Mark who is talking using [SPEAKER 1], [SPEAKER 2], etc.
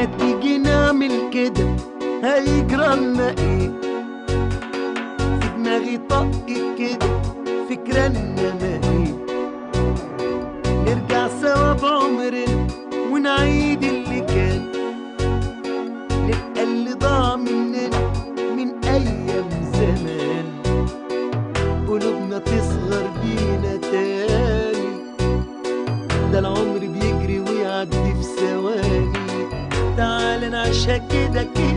[SPEAKER 1] ما تيجي نعمل كده هيجرالنا ايه؟ في دماغي طقت كده فكرة انما ايه، نرجع سوا بعمرنا ونعيد اللي كان، نبقى اللي ضاع مننا من ايام زمان، قلوبنا تصغر بينا تاني، ده العمر بيجري ويعدي في ثواني، تعال نعيشها كده كده